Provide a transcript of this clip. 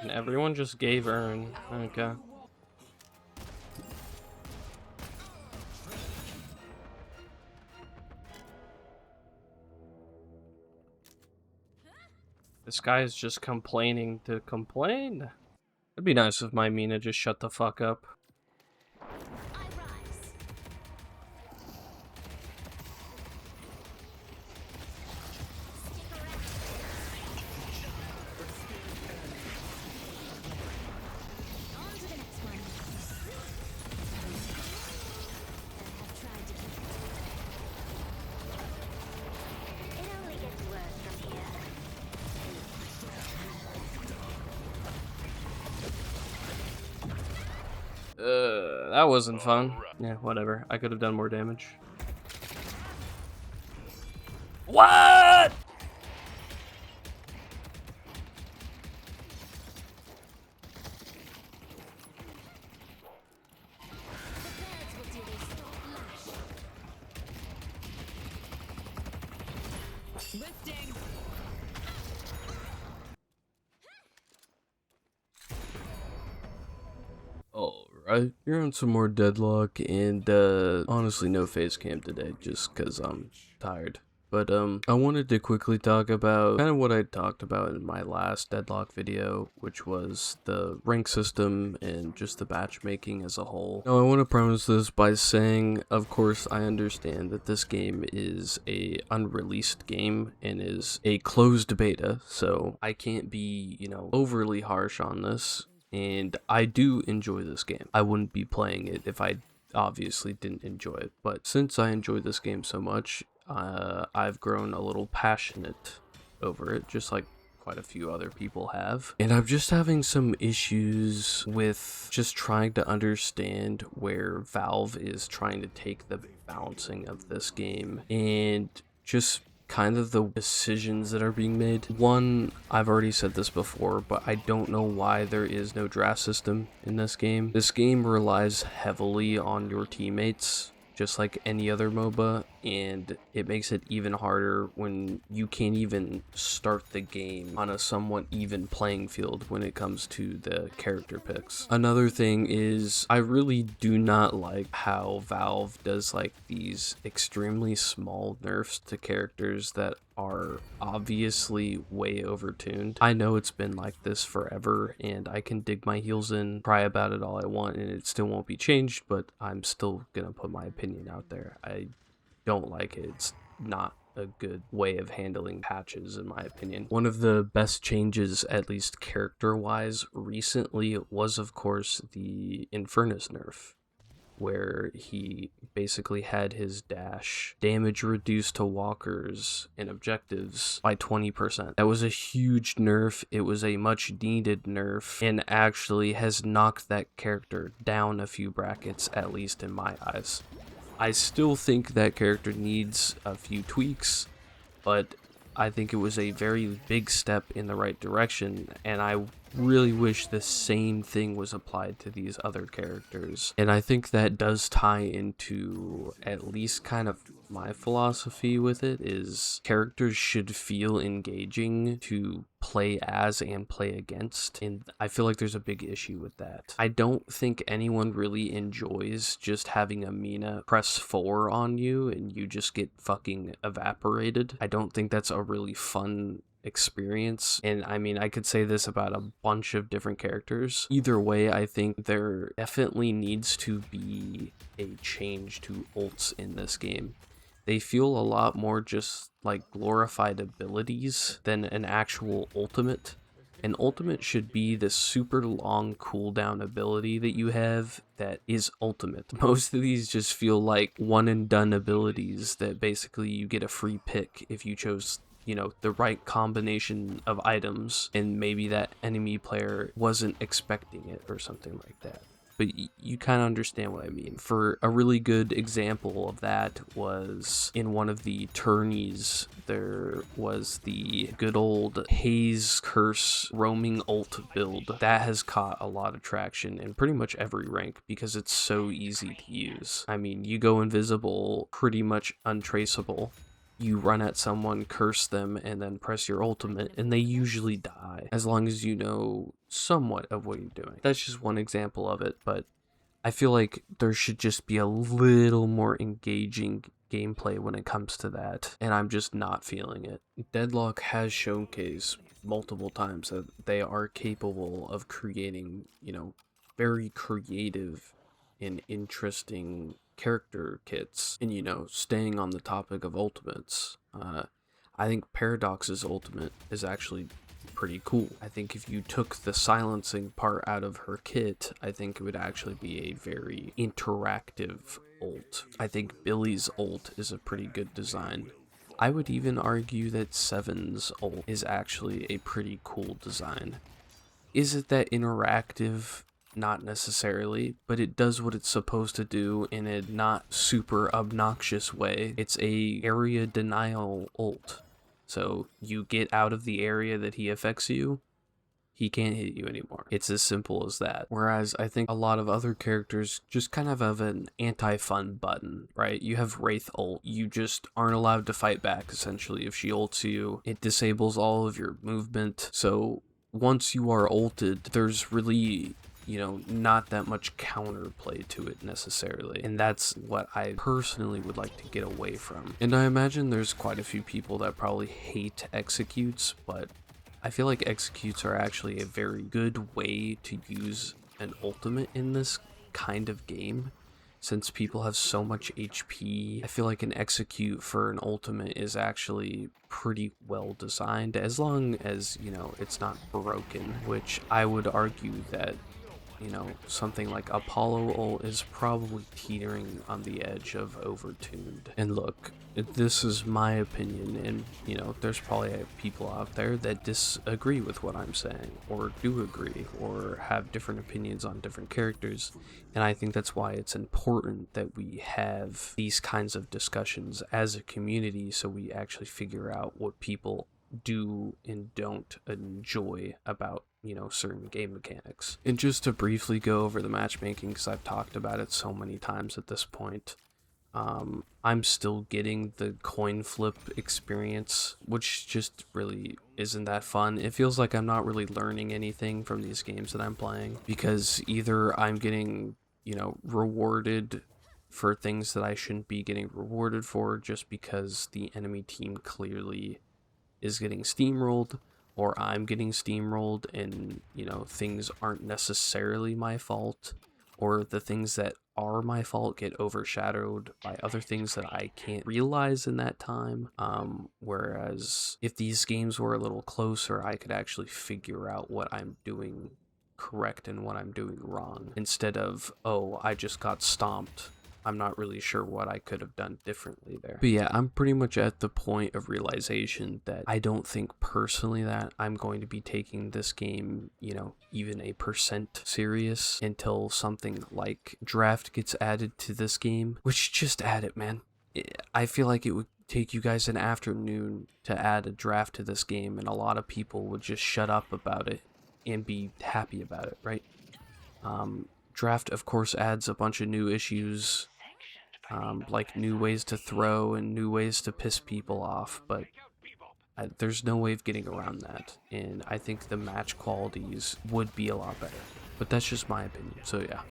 And everyone just gave Earn. Okay. This guy is just complaining to complain. It'd be nice if my Mina just shut the fuck up. That wasn't fun. Yeah, whatever. I could have done more damage. What? Alright, you're on some more Deadlock, and honestly no face cam today, just cause I'm tired. But I wanted to quickly talk about kind of what I talked about in my last Deadlock video, which was the rank system and just the matchmaking as a whole. Now I want to premise this by saying, of course I understand that this game is a unreleased game and is a closed beta, so I can't be, you know, overly harsh on this. And I do enjoy this game. I wouldn't be playing it if I obviously didn't enjoy it. But since I enjoy this game so much, I've grown a little passionate over it, just like quite a few other people have. And I'm just having some issues with just trying to understand where Valve is trying to take the balancing of this game. And just kind of the decisions that are being made. One, I've already said this before, but I don't know why there is no draft system in this game. This game relies heavily on your teammates, just like any other MOBA, and it makes it even harder when you can't even start the game on a somewhat even playing field when it comes to the character picks. Another thing is, I really do not like how Valve does like these extremely small nerfs to characters that are obviously way overtuned. I know it's been like this forever, and I can dig my heels in, cry about it all I want, and it still won't be changed, but I'm still gonna put my opinion out there. I don't like it. It's not a good way of handling patches, in my opinion. One of the best changes, at least character-wise, recently was, of course, the Infernus nerf, where he basically had his dash damage reduced to walkers and objectives by 20%. That was a huge nerf. It was a much needed nerf, and actually has knocked that character down a few brackets, at least in my eyes. I still think that character needs a few tweaks, but I think it was a very big step in the right direction, and I really wish the same thing was applied to these other characters. And I think that does tie into at least kind of my philosophy with it, is characters should feel engaging to play as and play against, and I feel like there's a big issue with that. I don't think anyone really enjoys just having a Mina press 4 on you and you just get fucking evaporated. I don't think that's a really fun experience, and I mean, I could say this about a bunch of different characters. Either way, I think there definitely needs to be a change to ults in this game. They feel a lot more just like glorified abilities than an actual ultimate. An ultimate should be the super long cooldown ability that you have that is ultimate. Most of these just feel like one and done abilities that basically you get a free pick if you chose, you know, the right combination of items, and maybe that enemy player wasn't expecting it or something like that. But you kind of understand what I mean. For a really good example of that was in one of the tourneys, there was the good old Haze Curse roaming ult build. That has caught a lot of traction in pretty much every rank because it's so easy to use. I mean, you go invisible, pretty much untraceable, you run at someone, curse them, and then press your ultimate, and they usually die, as long as you know somewhat of what you're doing. That's just one example of it, but I feel like there should just be a little more engaging gameplay when it comes to that, and I'm just not feeling it. Deadlock has showcased multiple times that they are capable of creating, very creative and interesting character kits. And, staying on the topic of ultimates, I think Paradox's ultimate is actually pretty cool. I think if you took the silencing part out of her kit, I think it would actually be a very interactive ult. I think Billy's ult is a pretty good design. I would even argue that Seven's ult is actually a pretty cool design. Is it that interactive? Not necessarily, but it does what it's supposed to do in a not super obnoxious way. It's a area denial ult. So you get out of the area that he affects you, he can't hit you anymore. It's as simple as that. Whereas I think a lot of other characters just kind of have an anti-fun button, right? You have Wraith ult. You just aren't allowed to fight back, essentially. If she ults you, it disables all of your movement. So once you are ulted, there's really not that much counterplay to it necessarily. And that's what I personally would like to get away from. And I imagine there's quite a few people that probably hate executes, but I feel like executes are actually a very good way to use an ultimate in this kind of game. Since people have so much HP, I feel like an execute for an ultimate is actually pretty well designed, as long as, it's not broken, which I would argue that something like Apollo ult is probably teetering on the edge of overtuned. And look, this is my opinion, and there's probably people out there that disagree with what I'm saying, or do agree, or have different opinions on different characters. And I think that's why it's important that we have these kinds of discussions as a community, so we actually figure out what people do and don't enjoy about certain game mechanics. And just to briefly go over the matchmaking, because I've talked about it so many times at this point, I'm still getting the coin flip experience, which just really isn't that fun. It feels like I'm not really learning anything from these games that I'm playing, because either I'm getting rewarded for things that I shouldn't be getting rewarded for just because the enemy team clearly is getting steamrolled, or I'm getting steamrolled and, things aren't necessarily my fault, or the things that are my fault get overshadowed by other things that I can't realize in that time. Whereas if these games were a little closer, I could actually figure out what I'm doing correct and what I'm doing wrong, instead of, oh, I just got stomped, I'm not really sure what I could have done differently there. But yeah, I'm pretty much at the point of realization that I don't think personally that I'm going to be taking this game, even a percent serious until something like draft gets added to this game, which just add it, man. I feel like it would take you guys an afternoon to add a draft to this game, and a lot of people would just shut up about it and be happy about it, right? Draft, of course, adds a bunch of new issues, like new ways to throw and new ways to piss people off, but there's no way of getting around that, and I think the match qualities would be a lot better. But that's just my opinion, so yeah.